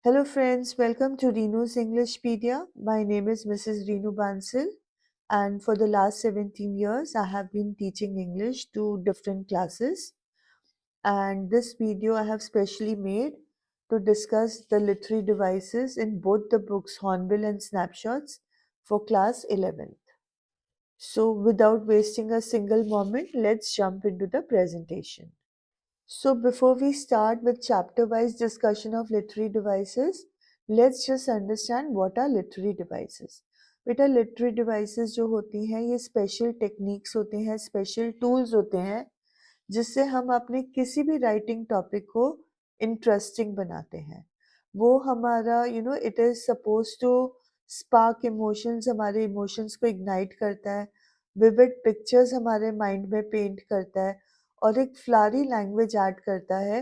Hello friends, welcome to Renu's Englishpedia. My name is Mrs. Renu Bansal, and for the last 17 years I have been teaching English to different classes. And this video I have specially made to discuss the literary devices in both the books Hornbill and Snapshots for class 11th. So without wasting a single moment, let's jump into the presentation. So before we start with chapter-wise discussion of literary devices, let's just understand what are literary devices. बेटा literary devices जो होती हैं ये special techniques होते हैं, special tools होते हैं जिससे हम अपने किसी भी writing topic को interesting बनाते हैं. वो हमारा it is supposed to spark emotions, हमारे emotions को ignite करता है, vivid pictures हमारे mind में paint करता है और एक फ्लारी लैंग्वेज ऐड करता है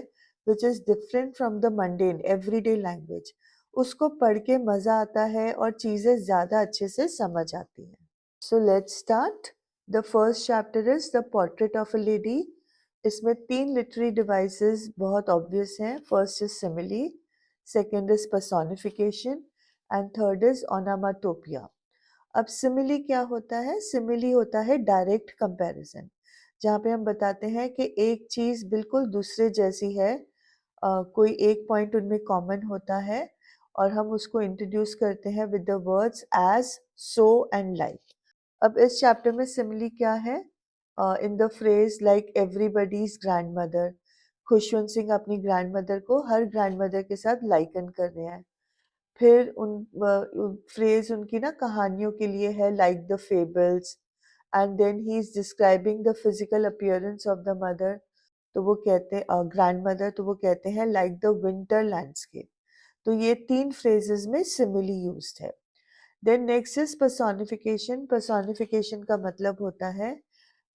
which is different from the mundane everyday language. उसको पढ़ के मज़ा आता है और चीज़ें ज़्यादा अच्छे से समझ आती हैं. So let's start. The first chapter is the portrait of a lady. इसमें 3 लिटरेरी डिवाइसेस बहुत ऑब्वियस हैं. First is simile, second is personification and third is onomatopoeia. अब सिमिली क्या होता है? सिमिली होता है डायरेक्ट कंपैरिजन, जहाँ पे हम बताते हैं कि एक चीज़ बिल्कुल दूसरे जैसी है, कोई एक पॉइंट उनमें कॉमन होता है और हम उसको इंट्रोड्यूस करते हैं with the words as, so and like. अब इस चैप्टर में सिमिली क्या है? In the phrase like everybody's grandmother, Khushwant Singh अपनी ग्रैंड मदर को हर ग्रैंड मदर के साथ लाइकन कर रहे हैं. फिर फ्रेज उनकी ना कहानियों के लिए है like the fables, and then he is describing the physical appearance of the mother. तो वो कहते हैं ग्रैंड मदर, तो वो कहते हैं लाइक द विंटर लैंडस्केप. तो ये 3 फ्रेजेस में सिमिली यूज्ड है. Then next is personification. Personification का मतलब होता है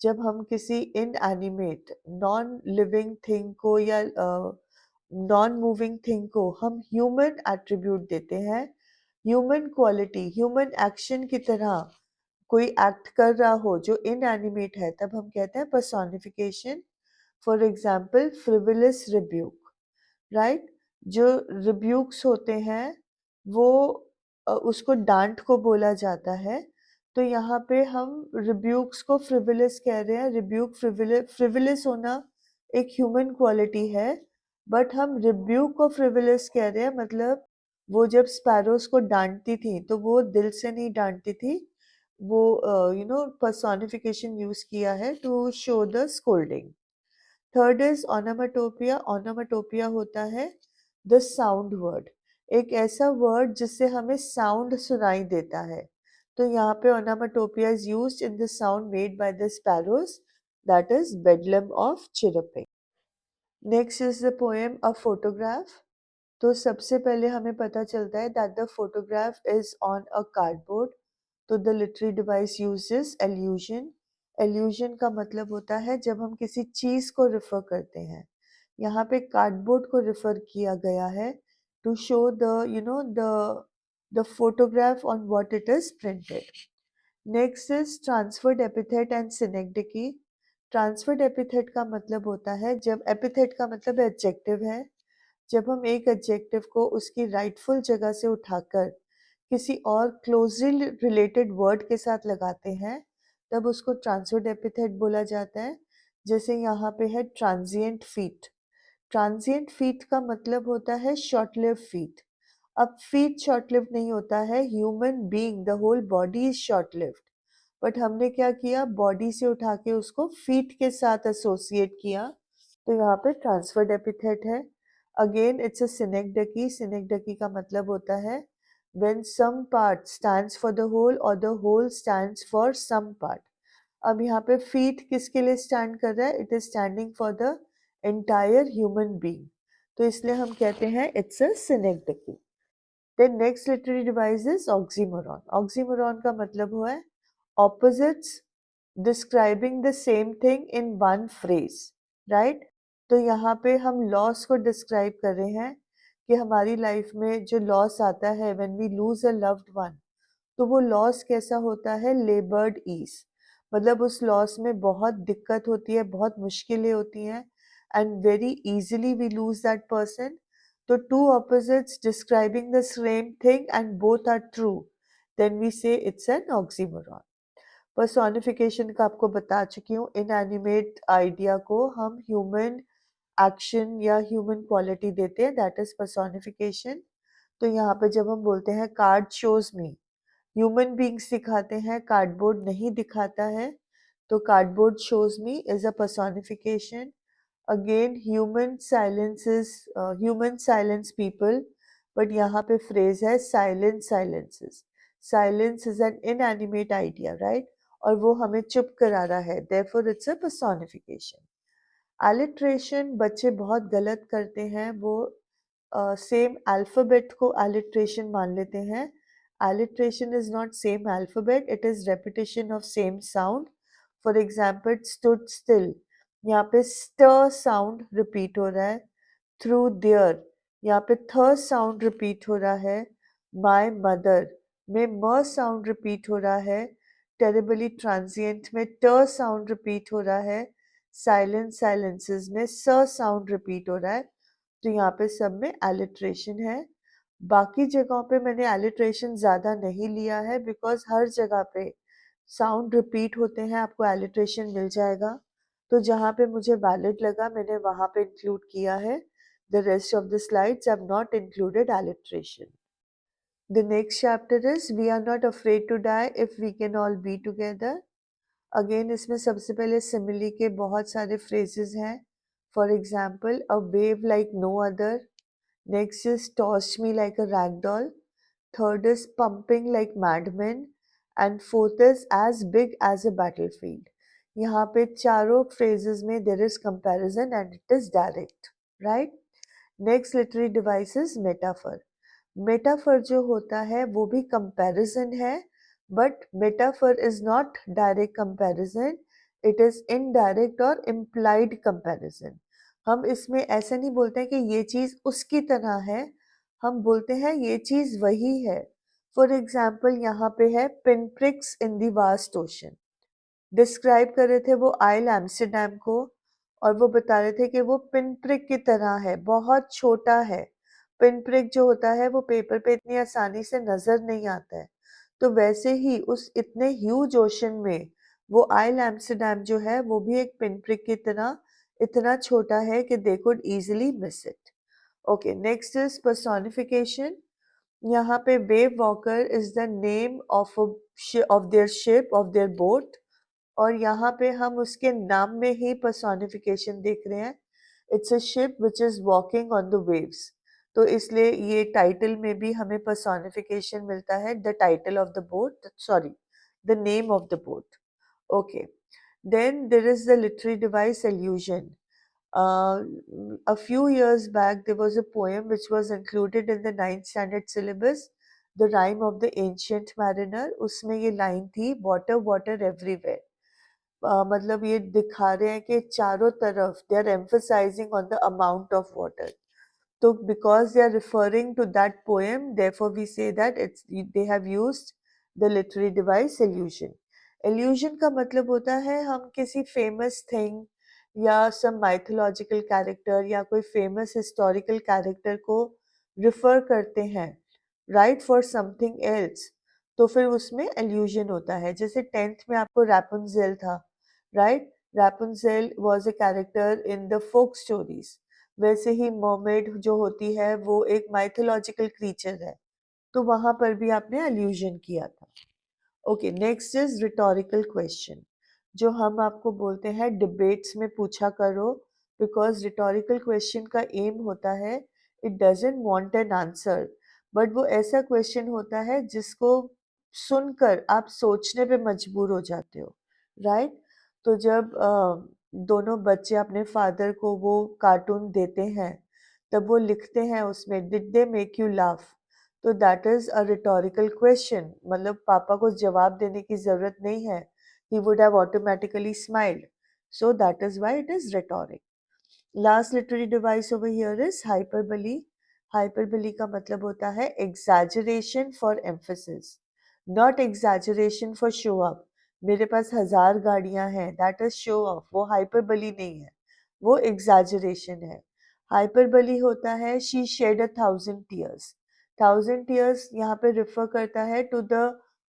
जब हम किसी इनएनिमेट नॉन लिविंग थिंग को या नॉन मूविंग थिंग को हम ह्यूमन एट्रीब्यूट देते हैं, ह्यूमन क्वालिटी, ह्यूमन एक्शन की तरह कोई एक्ट कर रहा हो जो इनएनिमेट है, तब हम कहते हैं personification. For example frivolous rebuke, right? जो रिब्यूक्स होते हैं वो उसको डांट को बोला जाता है. तो यहाँ पे हम रिब्यूक्स को फ्रिवलस कह रहे हैं. रिब्यूक फ्रिवलस होना एक ह्यूमन क्वालिटी है, बट हम रिब्यूक को फ्रिवलस कह रहे हैं. मतलब वो जब स्पैरोस को डांटती थी तो वो दिल से नहीं डांटती थी, वो पर्सोनिफिकेशन यूज किया है to show the scolding. Third is onomatopoeia. Onomatopoeia होता है द साउंड वर्ड, एक ऐसा वर्ड जिससे हमें साउंड सुनाई देता है. तो यहाँ पे onomatopoeia is used in the sound made by the sparrows, that is bedlam of chirping. Next is the poem a photograph. तो सबसे पहले हमें पता चलता है that the photograph is on a cardboard. तो the literary device uses allusion. Allusion का मतलब होता है जब हम किसी चीज को रिफर करते हैं. यहाँ पे कार्डबोर्ड को रिफर किया गया है to show the photograph on what it is printed. Next is transferred epithet and synecdoche. Transferred epithet का मतलब होता है जब एपिथेट का मतलब एडजेक्टिव है, जब हम एक एडजेक्टिव को उसकी राइटफुल जगह से उठाकर किसी और क्लोजली रिलेटेड वर्ड के साथ लगाते हैं तब उसको ट्रांसफर्ड एपिथेट बोला जाता है. जैसे यहाँ पे है ट्रांजिएंट फीट. ट्रांजिएंट फीट का मतलब होता है शॉर्ट लिव फीट. अब फीट शॉर्ट लिव नहीं होता है, human being the whole body is short lived, but हमने क्या किया, बॉडी से उठा के उसको फीट के साथ एसोसिएट किया, तो यहाँ पे ट्रांसफर्ड एपिथेट है. Again it's a synecdoche. Synecdoche का मतलब होता है when some part stands for the whole or the whole stands for some part. अब यहाँ पे feet किसके लिए stand कर रहा है? It is standing for the entire human being. तो इसलिए हम कहते हैं it's a synecdoche. Then next literary device is oxymoron. Oxymoron का मतलब हुआ है opposites describing the same thing in one phrase, right? तो यहाँ पे हम लॉस को डिस्क्राइब कर रहे हैं कि हमारी लाइफ में जो लॉस आता है when we lose a loved one, तो वो लॉस कैसा होता है? Laboured ease. मतलब उस लॉस में बहुत दिक्कत होती है, बहुत मुश्किलें होती हैं, and very easily we lose that person. तो two opposites describing the same thing and both are true, then we say it's an oxymoron. Personification का आपको बता चुकी हूँ. इनएनिमेट आइडिया को हम ह्यूमन एक्शन या ह्यूमन क्वालिटी देते हैं, दैट इज पर्सोनिफिकेशन. तो यहाँ पे जब हम बोलते हैं कार्ड शोज मी, ह्यूमन बींग्स दिखाते हैं, कार्डबोर्ड नहीं दिखाता है, तो cardboard shows me is a personification. Again human silence people, but यहाँ पे फ्रेज है silence silences. Silence is an inanimate idea, right, और वो हमें चुप करा रहा है, therefore it's a personification. Alliteration बच्चे बहुत गलत करते हैं, वो सेम अल्फाबेट को एलिट्रेशन मान लेते हैं. Alliteration is not same alphabet, it is repetition of same sound. For example stood still, यहाँ पे स्ट साउंड रिपीट हो रहा है. थ्रू देयर, यहाँ पे थ साउंड रिपीट हो रहा है. माय मदर में म साउंड रिपीट हो रहा है. टेरिबली ट्रांजिएंट में ट साउंड रिपीट हो रहा है. साइलेंट साइलेंसेस में स साउंड रिपीट हो रहा है. तो यहाँ पे सब में एलिट्रेशन है. बाकी जगहों पे मैंने एलिट्रेशन ज्यादा नहीं लिया है, बिकॉज हर जगह पे साउंड रिपीट होते हैं, आपको एलिट्रेशन मिल जाएगा. तो जहाँ पे मुझे वैलिड लगा मैंने वहाँ पे इंक्लूड किया है. The rest of the slides have not included alliteration. The next chapter is We are not afraid to die if we can all be together. Again इसमें सबसे पहले simile के बहुत सारे phrases हैं. For example, a wave like no other. Next is tossed me like a rag doll. Third is pumping like madmen. And fourth is as big as a battlefield. यहाँ पे चारों phrases में there is comparison and it is direct, right? Next literary device is metaphor. Metaphor जो होता है वो भी comparison है, but metaphor is not direct comparison, it is indirect और इम्प्लाइड कंपैरिजन. हम इसमें ऐसे नहीं बोलते हैं कि ये चीज उसकी तरह है, हम बोलते हैं ये चीज वही है. फॉर एग्जाम्पल यहाँ पे है pin prix in the vast ocean. Describe कर रहे थे वो आइल एम्स्टरडैम को, और वो बता रहे थे कि वो पिन प्रिक की तरह है, बहुत छोटा है. पिन प्रिक जो होता है वो पेपर पे इतनी आसानी से नजर नहीं आता है. तो वैसे ही उस इतने ह्यूज ओशन में वो आइल एम्स्टरडैम जो है वो भी एक पिन प्रिक की तरह इतना छोटा है कि they could easily miss it. Okay, next is personification. यहाँ पे wave walker is the name of their ship, of their boat, और यहाँ पे हम उसके नाम में ही पर्सोनिफिकेशन देख रहे हैं. It's a ship which is walking on the waves, तो इसलिए ये टाइटल में भी हमें पर्सोनिफिकेशन मिलता है, the title of the boat, sorry, the name of the boat. Okay, then there is the literary device illusion. A few years back there was a poem which was included in the 9th standard syllabus, The Rime of the Ancient Mariner. उसमें ये line थी, water water everywhere. मतलब ये दिखा रहे हैं कि चारों तरफ they are emphasizing on the amount of water. तो because they are referring to that poem, therefore we say that it's they have used the literary device illusion. Illusion का मतलब होता है हम किसी फेमस थिंग या सम माइथोलॉजिकल कैरेक्टर या कोई फेमस हिस्टोरिकल कैरेक्टर को रिफर करते हैं, राइट, फॉर समथिंग एल्स, तो फिर उसमें इल्यूजन होता है. जैसे 10th में आपको रैपुंजेल था, right, Rapunzel was a character in the folk stories. वैसे ही मर्मेड जो होती है वो एक माइथोलॉजिकल क्रीचर है, तो वहां पर भी आपने इल्यूजन किया था. Okay, next is rhetorical question, जो हम आपको बोलते हैं डिबेट्स में पूछा करो, बिकॉज रिटोरिकल क्वेश्चन का एम होता है it doesn't want an answer, but वो ऐसा क्वेश्चन होता है जिसको सुनकर आप सोचने पे मजबूर हो जाते हो, राइट. तो जब दोनों बच्चे अपने फादर को वो कार्टून देते हैं, तब वो लिखते हैं उसमें did they make you laugh, तो that is a rhetorical question. मतलब पापा को जवाब देने की जरूरत नहीं है, he would have automatically smiled, so that is why it is rhetoric. Last literary device over here is hyperbole. Hyperbole का मतलब होता है exaggeration for emphasis, not exaggeration for show up. मेरे पास 1000 गाड़ियां हैं, that is show off, वो hyperbole नहीं है, वो exaggeration है. हाइपरबली होता है शी शेड 1,000 tears. 1,000 tears यहाँ पे रिफर करता है to the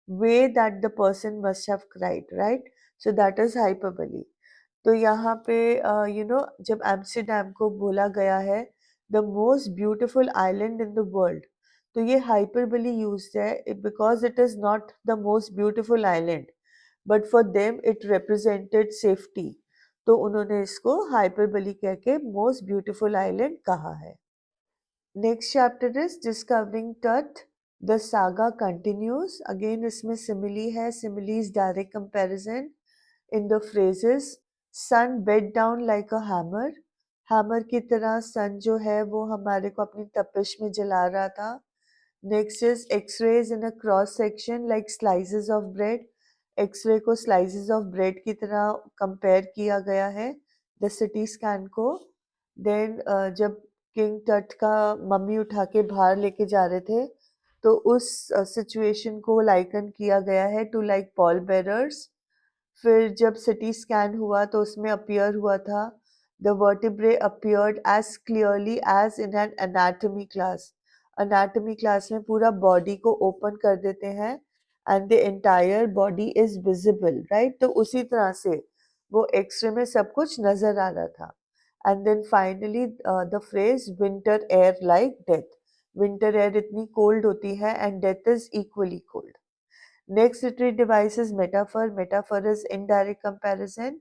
way that the person must have cried, right? So that is hyperbole. तो यहाँ पे जब एम्स्टरडैम को बोला गया है the most beautiful island in the world, तो ये हाइपरबली यूज्ड है because it is not the most beautiful island, but for them it represented safety. तो उन्होंने इसको हाइपरबली कह के मोस्ट ब्यूटिफुल आइलैंड कहा है. नेक्स्ट चैप्टर इज डिस्कवरिंग टट. The saga continues. अगेन इसमें सिमिली है, similes direct comparison in the phrases sun bed down like a hammer. Hammer की तरह सन जो है वो हमारे को अपनी तपिश में जला रहा था. Next is x-rays in a cross section like slices of bread. X-ray को स्लाइसेस ऑफ ब्रेड की तरह कंपेयर किया गया है द सिटी स्कैन को. देन जब किंग टट का मम्मी उठा के बाहर लेके जा रहे थे तो उस सिचुएशन को लाइकन किया गया है टू लाइक पॉल बेरर्स. फिर जब सिटी स्कैन हुआ तो उसमें अपीयर हुआ था the vertebrae appeared as clearly as in an anatomy class. Anatomy class में पूरा बॉडी को ओपन कर देते हैं and the entire body is visible, right? तो उसी तरह से वो एक्सरे में सब कुछ नजर आ रहा था. And then finally the phrase winter air like death. Winter air इतनी कोल्ड होती है and death is equally cold. Next literary device is metaphor. Metaphor is indirect comparison.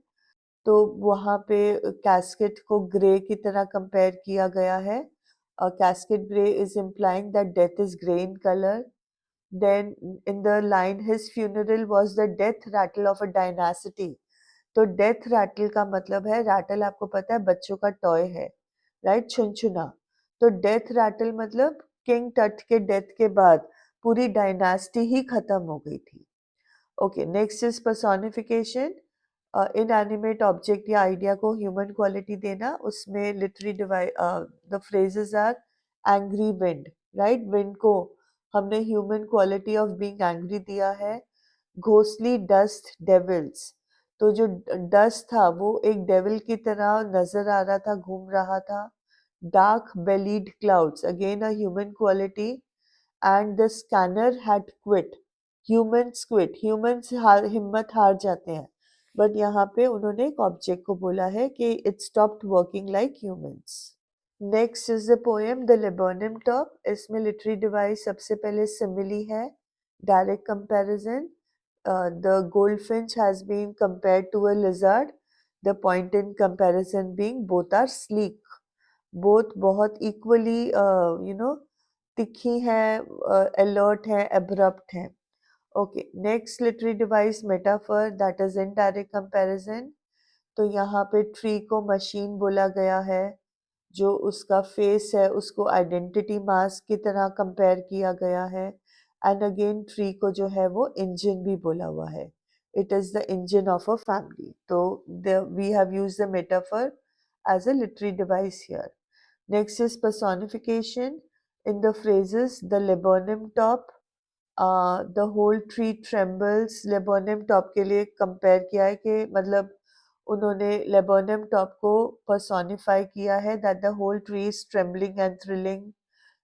तो वहाँ पे कैस्केट को ग्रे की तरह कंपेयर किया गया है. Casket grey is implying that death is grey in colour. Then in the line his funeral was the death rattle of a dynasty. तो डेथ रैटल का मतलब है, रैटल आपको पता है बच्चों का टॉय है, राइट? छुनछुना. तो डेथ रैटल मतलब किंग टट के डेथ के बाद पूरी डायनास्टी ही खत्म हो गई थी. Okay, next is personification. Inanimate object या आइडिया को ह्यूमन क्वालिटी देना. उसमें literary device the phrases are angry wind, right? Wind को हमने human quality of being angry दिया है. Ghostly dust devils. तो जो डस्ट था वो एक डेविल की तरह नजर आ रहा था, घूम रहा था. Dark bellied clouds, again a human quality. And the scanner had quit. Humans quit, humans हिम्मत हार जाते हैं, बट यहाँ पे उन्होंने एक ऑब्जेक्ट को बोला है कि it stopped working like humans. Next is the poem the laburnum top. इसमें लिटरेरी डिवाइस सबसे पहले सिमिली है, direct comparison. the goldfinch has been compared to a lizard. The point in comparison being both are sleek. Both बहुत equally तिखी हैं, alert हैं, abrupt हैं. Okay, next literary device metaphor, that is indirect comparison. तो यहाँ पे tree को machine बोला गया है. जो उसका फेस है उसको आइडेंटिटी मास्क की तरह कंपेयर किया गया है. एंड अगेन ट्री को जो है वो इंजन भी बोला हुआ है. It is the engine of a family. तो we have used the metaphor as a literary device here. Next is personification. In the phrases the laburnum top, the whole tree trembles. laburnum top के लिए compare किया है कि मतलब उन्होंने laburnum top को personify किया है that the whole tree is trembling and thrilling.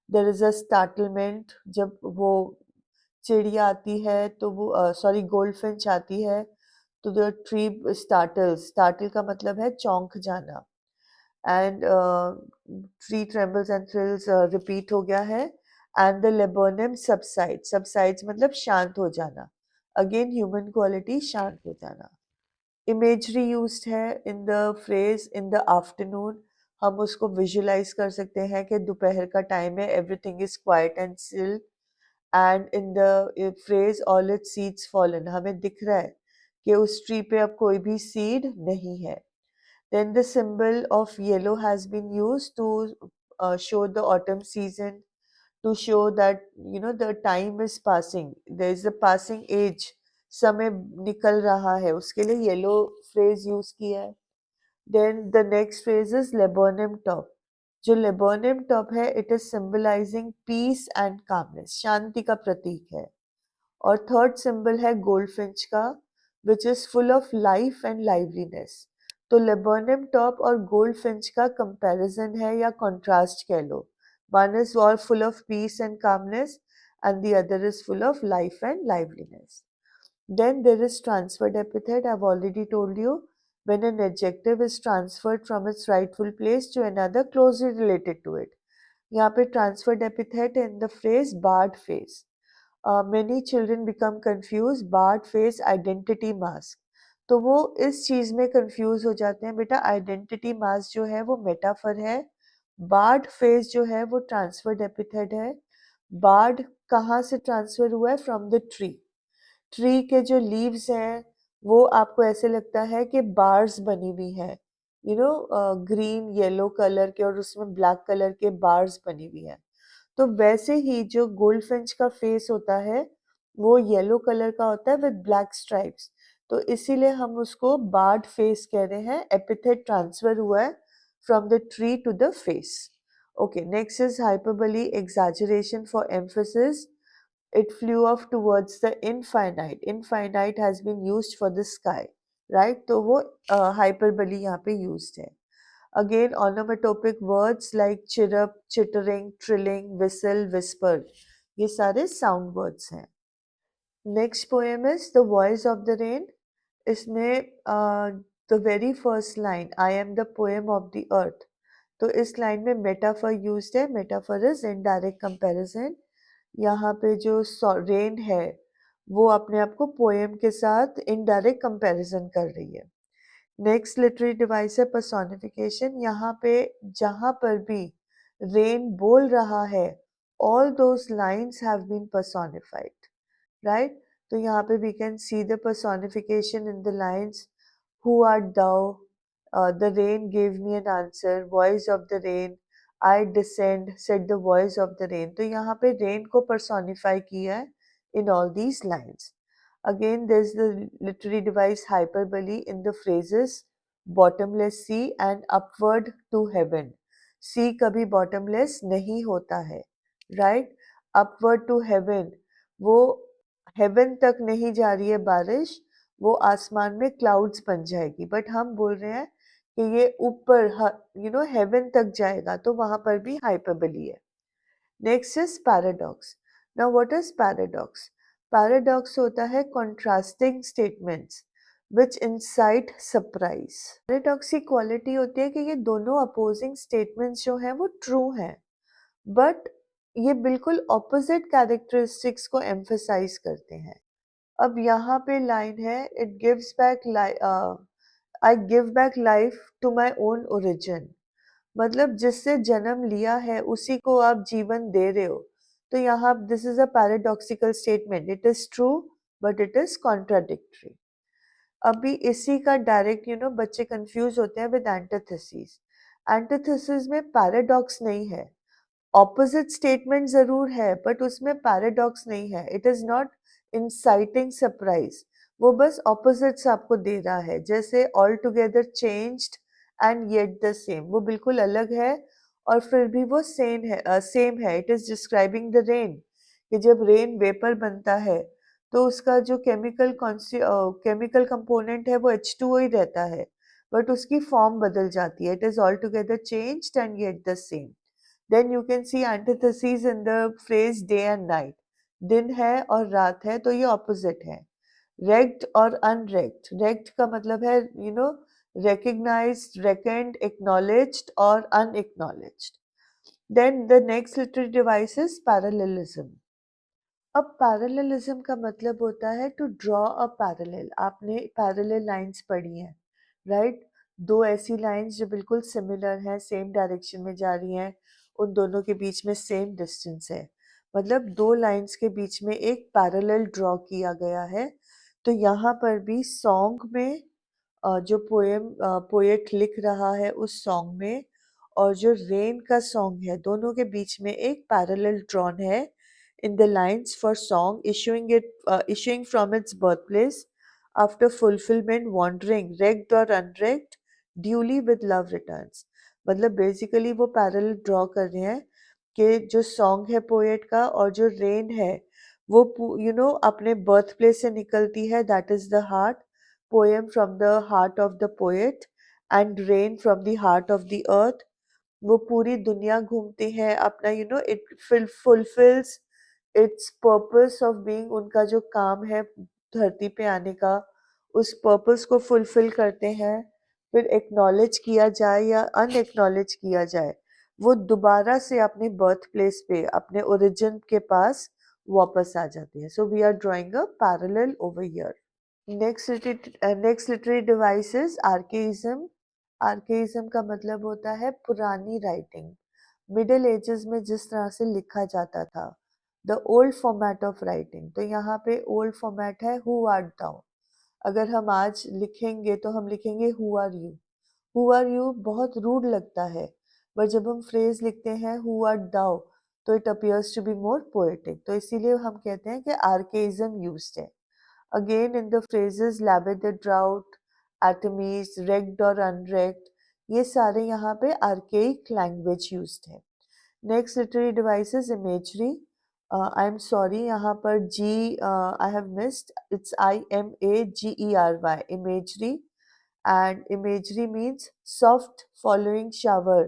There is a startlement. जब वो चिड़िया आती है तो वो सॉरी गोल्डफिंच आती है तो द ट्री स्टार्टल्स. स्टार्टल का मतलब है चौंक जाना. And tree trembles and thrills repeat हो गया है. And the laburnum subside. Subsides मतलब शांत हो जाना. अगेन ह्यूमन क्वालिटी, शांत हो जाना. इमेजरी यूज्ड है in the phrase in the afternoon. हम उसको विजुलाइज कर सकते हैं कि दोपहर का टाइम है, everything is quiet and still. And in the phrase all it's seeds fallen, हमें दिख रहा है कि उस ट्री पे अब कोई भी सीड नहीं है. Then the symbol of yellow has been used to show the autumn season, to show that the time is passing, there is a passing age. समय निकल रहा है, उसके लिए येलो फ्रेज यूज किया है. Then the next phrase is laburnum top. जो laburnum top है it is symbolizing peace and calmness, शांति का प्रतीक है. और थर्ड सिंबल है गोल्डफिंच का, which is full of life and liveliness. तो लेबोनियम टॉप और गोल्ड फिंच का कंपैरिजन है या कॉन्ट्रास्ट कह लो. One is all full of peace and calmness and the other is full of life and liveliness. Then there is transferred epithet. I've already told you, when an adjective is transferred from its rightful place to another closely related to it. यहाँ पे transferred epithet in the phrase barred face. Many children become confused. Barred face identity mask. तो वो इस चीज में confuse हो जाते हैं. बेटा आइडेंटिटी मास्क जो है वो मेटाफर है. बार्ड फेस जो है वो ट्रांसफर्ड एपिथेट है. बार्ड कहाँ से ट्रांसफर हुआ है? From the tree. ट्री के जो लीव्स हैं वो आपको ऐसे लगता है कि बार्स बनी हुई है, you know, green yellow colour के और उसमें ब्लैक कलर के बार्स बनी हुई है. तो वैसे ही जो गोल्डफिंच का फेस होता है वो येलो कलर का होता है विद ब्लैक स्ट्राइप्स. तो इसीलिए हम उसको बार्ड फेस कह रहे हैं. एपिथेट ट्रांसफर हुआ है from the tree to the face. Okay, next is hyperbole, exaggeration for emphasis. It flew off towards the infinite. Infinite has been used for the sky, right? तो वो hyperbole यहाँ पे used है. Again, onomatopic words like chirrup, chittering, trilling, whistle, whisper. ये सारे sound words हैं. Next poem is The Voice of the Rain. इसमें the very first line, I am the poem of the earth. तो इस line में metaphor used है. Metaphor is indirect comparison. यहाँ पे जो रेन है वो अपने आप को पोएम के साथ इनडायरेक्ट कंपैरिजन कर रही है. नेक्स्ट लिटरेरी डिवाइस है पर्सोनिफिकेशन. यहाँ पे जहाँ पर भी रेन बोल रहा है all those lines have been personified, right? तो यहाँ पे we can see the personification in the lines. Who art thou? The rain gave me an answer. Voice of the rain. I descend, said the voice of the rain. तो यहाँ पे rain को personify किया है in all these lines. Again, there's the literary device hyperbole in the phrases bottomless sea and upward to heaven. Sea कभी bottomless नहीं होता है, right? Upward to heaven, वो heaven तक नहीं जा रही है बारिश, वो आसमान में क्लाउड्स बन जाएगी. बट हम बोल रहे हैं कि ये ऊपर हेवन तक जाएगा, तो वहां पर भी हाइपरबली है. Next is paradox. Now what is paradox? Paradox होता है contrasting statements which insight surprise. Paradox की क्वालिटी होती है कि ये दोनों अपोजिंग स्टेटमेंट्स जो हैं वो ट्रू हैं, बट ये बिल्कुल ऑपोजिट कैरेक्टरिस्टिक्स को एम्फसाइज करते हैं. अब यहाँ पे लाइन है, it gives back I give back life to my own origin. मतलब जिससे जन्म लिया है उसी को आप जीवन दे रहे हो. तो यहाँ this is a paradoxical statement. It is true but it is contradictory. अभी इसी का डायरेक्ट बच्चे कंफ्यूज होते हैं विद एंटीथेसिस. एंटीथेसिस में पैराडॉक्स नहीं है. ऑपोजिट स्टेटमेंट जरूर है बट उसमें पैराडॉक्स नहीं है. It is not inciting surprise. वो बस ऑपोजिट्स आपको दे रहा है. जैसे all together changed and yet the same, वो बिल्कुल अलग है और फिर भी वो सेम है. It is describing the rain, कि जब रेन वेपर बनता है तो उसका जो केमिकल कंपोनेंट है वो H2O ही रहता है, बट उसकी फॉर्म बदल जाती है. It is all together changed and yet the same. Then you can see antithesis in the phrase day and night. दिन है और रात है, तो ये opposite है. Regged और unregged. Regged का मतलब है recognized, reckoned, acknowledged और unacknowledged. Then the next literary device is parallelism. अब पैरेललिज्म का मतलब होता है टू ड्रॉ अ पैरेलल. आपने पैरेलल लाइंस पढ़ी हैं, राइट? दो ऐसी लाइंस जो बिल्कुल सिमिलर हैं, सेम डायरेक्शन में जा रही हैं, उन दोनों के बीच में सेम डिस्टेंस है, मतलब दो लाइंस के बीच में एक पैरेलल ड्रॉ किया गया है. तो यहाँ पर भी सॉन्ग में जो पोएट लिख रहा है उस सॉन्ग में और जो रेन का सॉन्ग है, दोनों के बीच में एक पैरेलल ड्रॉन है in the lines for song, issuing from its birthplace after fulfillment, wandering wrecked or unwrecked, duly with love returns. मतलब बेसिकली वो पैरेलल ड्रॉ कर रहे हैं कि जो सॉन्ग है पोएट का और जो रेन है वो अपने बर्थ प्लेस से निकलती है, that is the heart. Poem from the heart of the poet and rain from the heart of the earth. वो पूरी दुनिया घूमते हैं अपना it fulfills its purpose of being, उनका जो काम है धरती पे आने का उस पर्पस को फुलफिल करते हैं। फिर एक्नॉलेज किया जाए या अनएक्नॉलेज किया जाए, वो दोबारा से अपने बर्थ प्लेस पे अपने ओरिजिन के पास वापस आ जाती है। So we are drawing a parallel over here. Next literary devices archaism. Archaism का मतलब होता है पुरानी राइटिंग। मिडिल एजेस में जिस तरह से लिखा जाता था, the old format of writing. तो यहाँ पे ओल्ड फॉर्मेट है हु आर्ट दाउ। अगर हम आज लिखेंगे तो हम लिखेंगे who are you. Who are you बहुत रूड लगता है, पर जब हम फ्रेज लिखते हैं हु आर दाउ तो it appears to be more poetic. तो इसीलिए हम कहते हैं कि आर्केइज्म यूज्ड है। Again in the phrases labelled the drought, atomies, wrecked और अनरेक्ड, ये सारे यहाँ पे आर्केइक लैंग्वेज यूज्ड है। Next literary devices imagery. I am sorry, यहाँ पर G I have missed, it's IMAGERY, imagery. And imagery means soft following shower.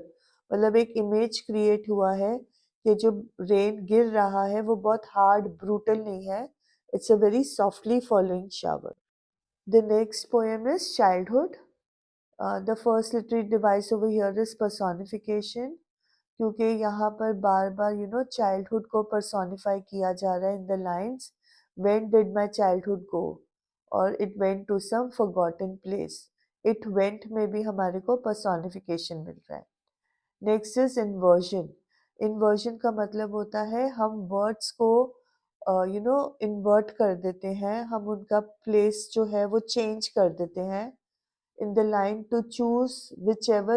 मतलब एक इमेज क्रिएट हुआ है कि जो रेन गिर रहा है वो बहुत हार्ड ब्रूटल नहीं है, it's a very softly following shower. The next poem is childhood. The first literary device over here is personification, क्योंकि यहाँ पर बार बार चाइल्डहुड को पर्सोनिफाई किया जा रहा है in the lines when did my childhood go, और it went to some forgotten place. It went में भी हमारे को पर्सोनिफिकेशन मिल रहा है। Next is inversion. इन्वर्जन का मतलब होता है हम वर्ड्स को इन्वर्ट कर देते हैं, हम उनका प्लेस जो है वो चेंज कर देते हैं। in the line to choose whichever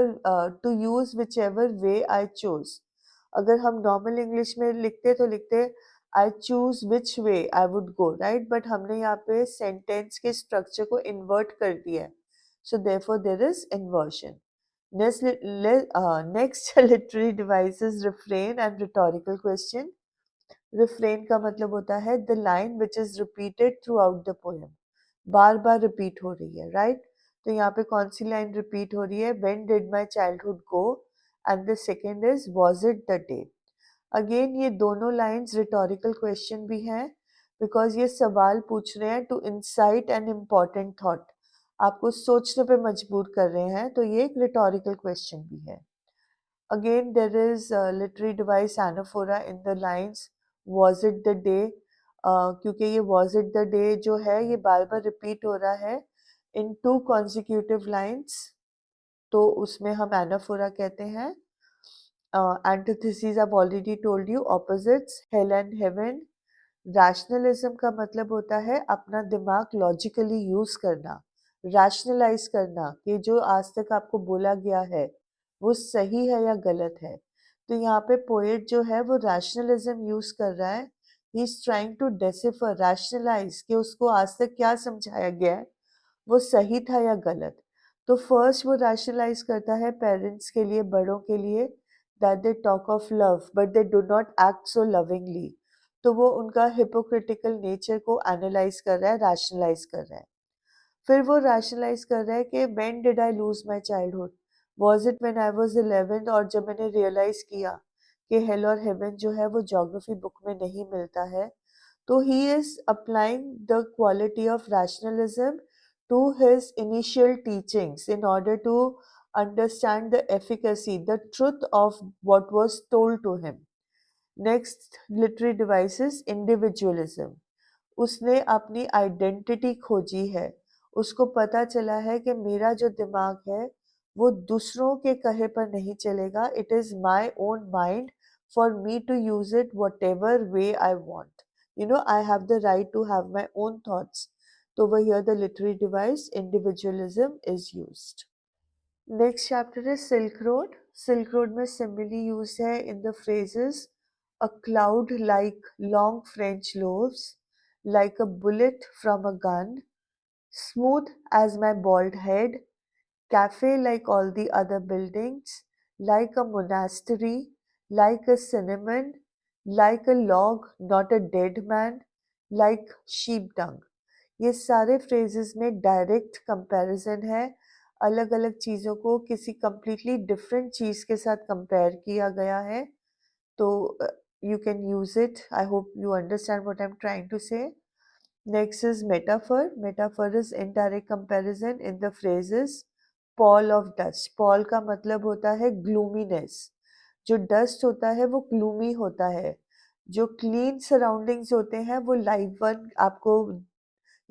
to use whichever way I chose। अगर हम नॉर्मल इंग्लिश में लिखते तो लिखते I choose which way I would go, right? But हमने यहाँ पे सेंटेंस के स्ट्रक्चर को इन्वर्ट कर दिया है, so therefore there is inversion। Next literary device is refrain and rhetorical question। refrain का मतलब होता है the line which is repeated throughout the poem, bar bar repeat हो रही है, राइट? तो यहाँ पे कौन सी लाइन रिपीट हो रही है? When did my childhood go? And the second is was it the day? Again ये दोनों लाइंस रिटोरिकल क्वेश्चन भी हैं, बिकॉज ये सवाल पूछ रहे हैं to incite an important thought, आपको सोचने पे मजबूर कर रहे हैं, तो ये एक रिटोरिकल क्वेश्चन भी है। Again there is literary device anaphora in the lines was it the day, क्योंकि ये was it the day जो है ये बार बार रिपीट हो रहा है इन 2 consecutive lines, तो उसमें हम एनाफोरा कहते हैं। Antithesis I've already told you, opposites hell and heaven। Rationalism का मतलब होता है अपना दिमाग लॉजिकली यूज करना, रैशनलाइज करना कि जो आज तक आपको बोला गया है वो सही है या गलत है। तो यहाँ पे पोएट जो है वो रैशनलिज्म यूज कर रहा है, he is trying to decipher, rationalize कि उसको आज तक क्या समझाया गया है वो सही था या गलत। तो फर्स्ट वो रैशनलाइज करता है पेरेंट्स के लिए, बड़ों के लिए, that they talk of love but they do not act so lovingly. तो वो उनका हिपोक्रिटिकल नेचर को एनालाइज कर रहा है, रैशनलाइज कर रहा है। फिर वो रैशनलाइज कर रहा है कि when did I lose my childhood, was it when I was 11, और जब मैंने रियलाइज किया कि हेल और हेवन जो है वो ज्योग्राफी बुक में नहीं मिलता है। तो he is applying the quality of rationalism to his initial teachings in order to understand the efficacy, the truth of what was told to him। Next literary device is individualism। उसने अपनी identity खोजी है, उसको पता चला है कि मेरा जो दिमाग है वो दूसरों के कहे पर नहीं चलेगा, it is my own mind, for me to use it whatever way I want, I have the right to have my own thoughts। तो over here the literary device individualism is used। Next chapter is Silk Road। Silk Road में simile use है in the phrases a cloud like long French loaves, like a bullet from a gun, smooth as my bald head, cafe like all the other buildings, like a monastery, like a cinnamon, like a log not a dead man, like sheep dung। ये सारे phrases में direct comparison है अलग अलग चीज़ों को किसी completely different चीज़ के साथ कंपेयर किया गया है. तो you can use it. I hope you understand what I'm trying to say. Next is metaphor. Metaphor is indirect comparison in the phrases pall of dust. Pall का मतलब होता है gloominess. जो dust होता है वो gloomy होता है. जो clean surroundings होते हैं वो live आपको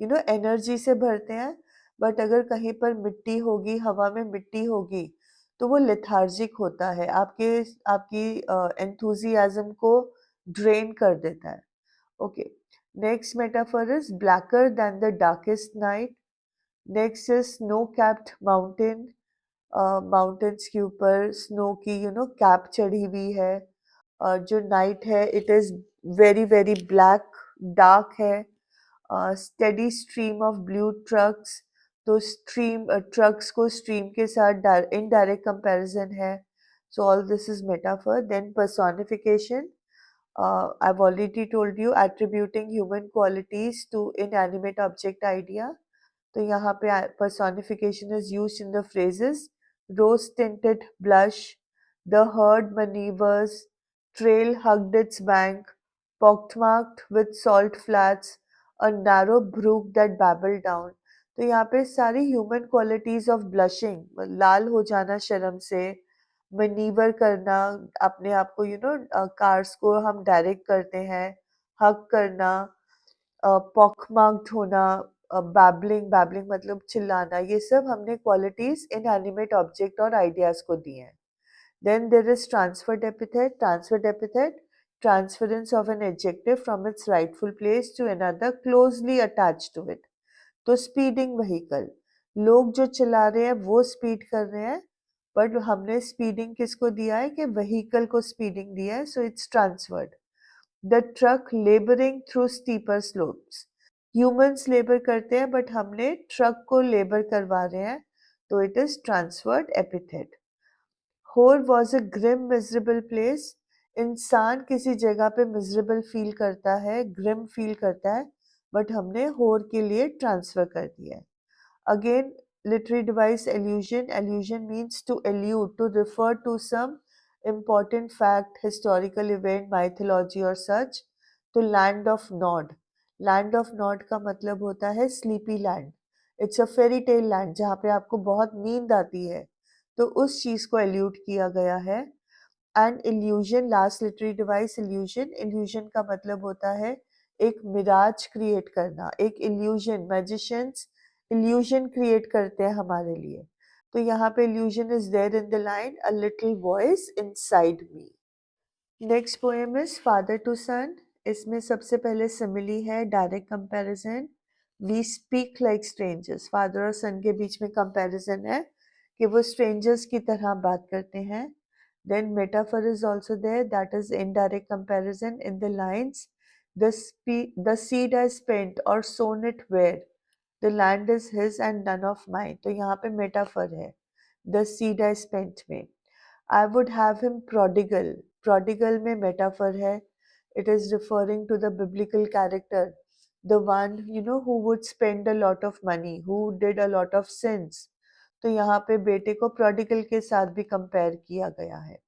एनर्जी से भरते हैं. बट अगर कहीं पर मिट्टी होगी, हवा में मिट्टी होगी, तो वो लेथार्जिक होता है, आपकी एंथुजियाज्म को ड्रेन कर देता है. Okay. Next metaphor is blacker than the darkest night. Next is snow capped mountain. Mountains के ऊपर स्नो की कैप चढ़ी हुई है. और जो नाइट है it is very very black, dark है. Steady stream of blue trucks. तो स्ट्रीम ट्रक्स को स्ट्रीम के साथ इनडायरेक्ट कंपैरिजन है. So all this is metaphor. Then personification. I've already told you attributing human qualities to inanimate object idea. तो यहाँ पे personification is used in the phrases rose tinted blush, the herd maneuvers, trail hugged its bank, pockmarked with salt flats, a narrow brook that babbled down. तो यहाँ पे सारी human qualities of blushing, लाल हो जाना शर्म से, मनीवर करना, अपने आप को कार्स को हम डायरेक्ट करते हैं, हक करना, पॉकमार्क्ड होना, बैबलिंग, बैबलिंग मतलब चिल्लाना, ये सब हमने क्वालिटीज इनएनिमेट ऑब्जेक्ट और आइडियाज को दी हैं. Then there is transferred epithet. Transferred epithet, transference of an adjective from its rightful place to another closely attached to it. तो स्पीडिंग व्हीकल, लोग जो चला रहे हैं वो स्पीड कर रहे हैं, बट हमने स्पीडिंग किसको दिया है कि व्हीकल को स्पीडिंग दिया है, so it's transferred. The truck labouring through steeper slopes. Humans labour करते हैं बट हमने ट्रक को लेबर करवा रहे हैं, तो इट इज ट्रांसफर्ड एपिथेट. होर was a grim miserable place. इंसान किसी जगह पे मिजरेबल फील करता है, ग्रिम फील करता है, बट हमने होर के लिए ट्रांसफर कर दिया है. Again literary device allusion. Allusion means to allude, to refer to some important fact, historical event, mythology or such. तो land of Nod. Land of Nod का मतलब होता है sleepy land. It's a fairy tale land जहाँ पे आपको बहुत नींद आती है, तो उस चीज को allude किया गया है. And illusion, last literary device illusion. illusion का मतलब होता है एक मिराज क्रिएट करना, एक illusion. मैजिशियंस illusion क्रिएट करते हैं हमारे लिए. तो यहाँ पे illusion is there in the line a little voice inside me. Next poem is father to son. इसमें सबसे पहले सिमिली है, direct comparison. We speak like strangers. Father और सन के बीच में कंपैरिजन है कि वो स्ट्रेंजर्स की तरह बात करते हैं. Then metaphor is also there, that is indirect comparison in the lines the seed I spent और sown it where, the land is his and none of mine. तो यहाँ पे मेटाफर है द सीड आई स्पेंट में. I would have him prodigal. Prodigal में metaphor है. It is referring to the biblical character, the one who would spend a lot of money, who did a lot of sins. तो यहाँ पे बेटे को prodigal के साथ भी compare किया गया है.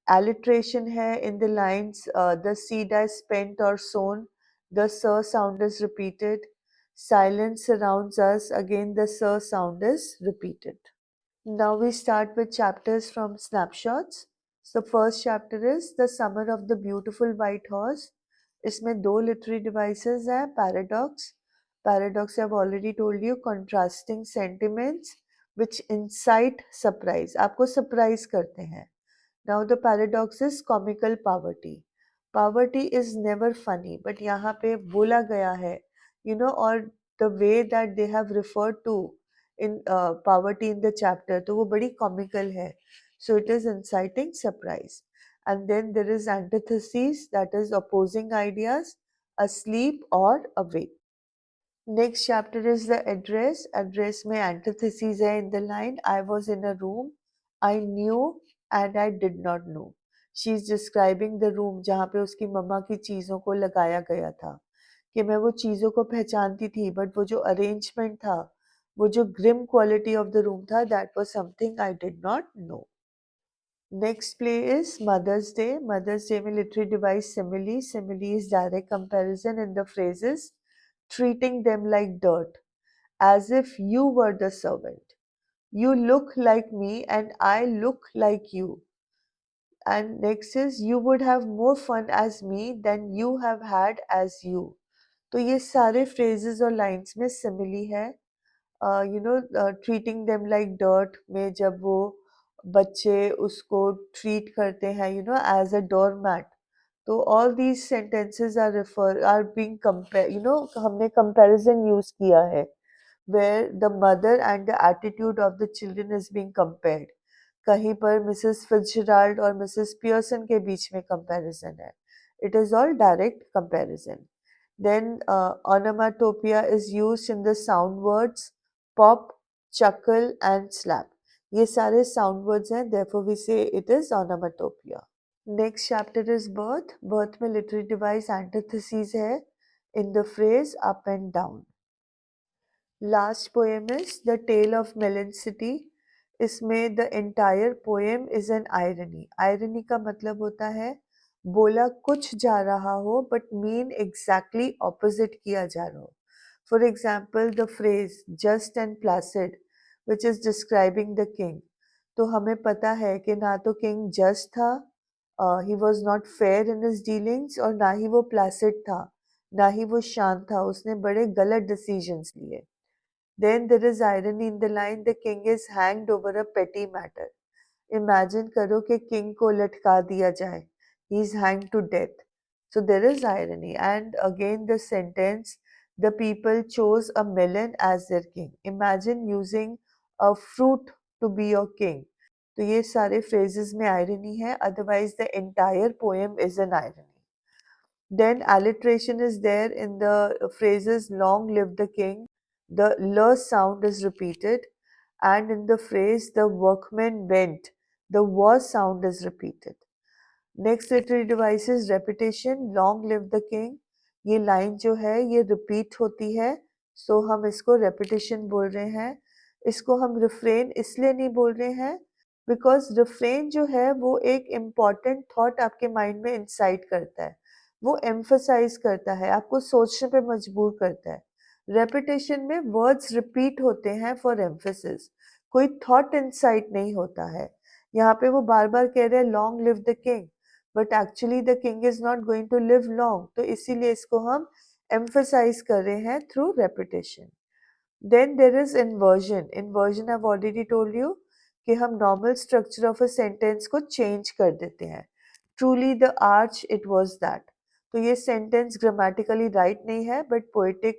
Alliteration है in the lines the seed I spent or sown, the sir sound is repeated. Silence surrounds us, again the sir sound is repeated. Now we start with chapters from snapshots. So first chapter is The Summer of the Beautiful White Horse. इसमें दो literary devices हैं. Paradox. Paradox I've already told you, contrasting sentiments which incite surprise. आपको surprise करते हैं. Now the paradox is comical poverty. Poverty is never funny, but यहाँ पे बोला गया है, और the way that they have referred to in poverty in the chapter, तो वो बड़ी comical है. So it is inciting surprise. And then there is antithesis, that is opposing ideas, asleep or awake. Next chapter is the address. Address में antithesis है in the line I was in a room, I knew and I did not know. She is describing the room जहाँ पे उसकी मम्मा की चीज़ों को लगाया गया था, कि मैं वो चीज़ों को पहचानती थी बट वो जो अरेंजमेंट था वो जो grim quality of the room था, that was something I did not know. Next play is Mother's Day. Mother's Day में literary device simile. Simile is direct comparison in the phrases, treating them like dirt, as if you were the servant. You look like me and I look like you. And next is you would have more fun as me than you have had as you. तो ये सारे phrases और lines में simile है. Treating them like dirt में जब वो बच्चे उसको treat करते हैं as a doormat. तो all these sentences are being compared, हमने comparison use किया है where the mother and the attitude of the children is being compared. कहीं पर मिसेस फिट्जजेराल्ड और मिसेस पियर्सन के बीच में कंपैरिजन है. It is all direct comparison. Then onomatopoeia is used in the sound words pop, chuckle and slap. ये सारे sound words हैं, therefore we say it is onomatopoeia. Next chapter is birth. Birth में literary device antithesis है in the phrase up and down. Last poem is The Tale of Melancholy. इसमें the entire poem is an irony. Irony का मतलब होता है बोला कुछ जा रहा हो but mean exactly opposite किया जा रहा हो. For example, the phrase just and placid, which is describing the king. तो हमें पता है कि ना तो king just था, he was not fair in his dealings, और ना ही वो placid था, ना ही वो शांत था, उसने बड़े गलत decisions लिए. Then there is irony in the line the king is hanged over a petty matter. Imagine करो कि king को लटका दिया जाए. He is hanged to death. So there is irony. And again the sentence, the people chose a melon as their king. Imagine using a fruit to be your king. तो ये सारे phrases में irony है. Otherwise the entire poem is an irony. Then alliteration is there in the phrases long live the king. The l sound is repeated, and in the phrase the workmen went, the w sound is repeated. Next literary device is repetition. Long live the king. ये line जो है ये repeat होती है, so हम इसको repetition बोल रहे हैं. इसको हम refrain इसलिए नहीं बोल रहे हैं because refrain जो है वो एक important thought आपके mind में incite करता है, वो emphasize करता है, आपको सोचने पे मजबूर करता है. Repetition में words repeat होते हैं for emphasis, कोई thought incite नहीं होता है. यहाँ पे वो बार बार कह रहे हैं long live the king, but actually the king is not going to live long, तो इसीलिए इसको हम emphasize कर रहे हैं through repetition. Then there is inversion. Inversion I've already told you कि हम normal structure of a sentence को change कर देते हैं. Truly the arch it was that. तो ये sentence grammatically right नहीं है, but poetic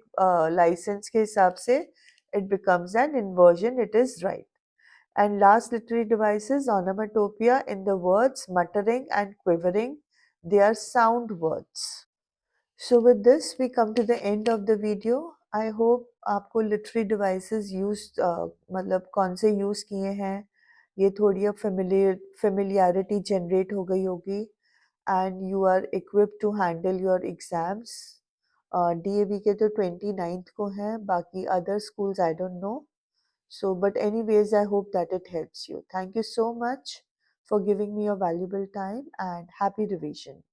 license के हिसाब से it becomes an inversion, it is right. And last literary device is onomatopoeia in the words muttering and quivering. They are sound words. So with this we come to the end of the video. I hope आपको literary devices used मतलब कौन से use किए हैं ये थोड़ी अब familiarity generate हो गई होगी, and you are equipped to handle your exams. DAV के तो 29th को हैं, बाकी other schools I don't know. So but anyways I hope that it helps you. Thank you so much for giving me your valuable time and happy revision.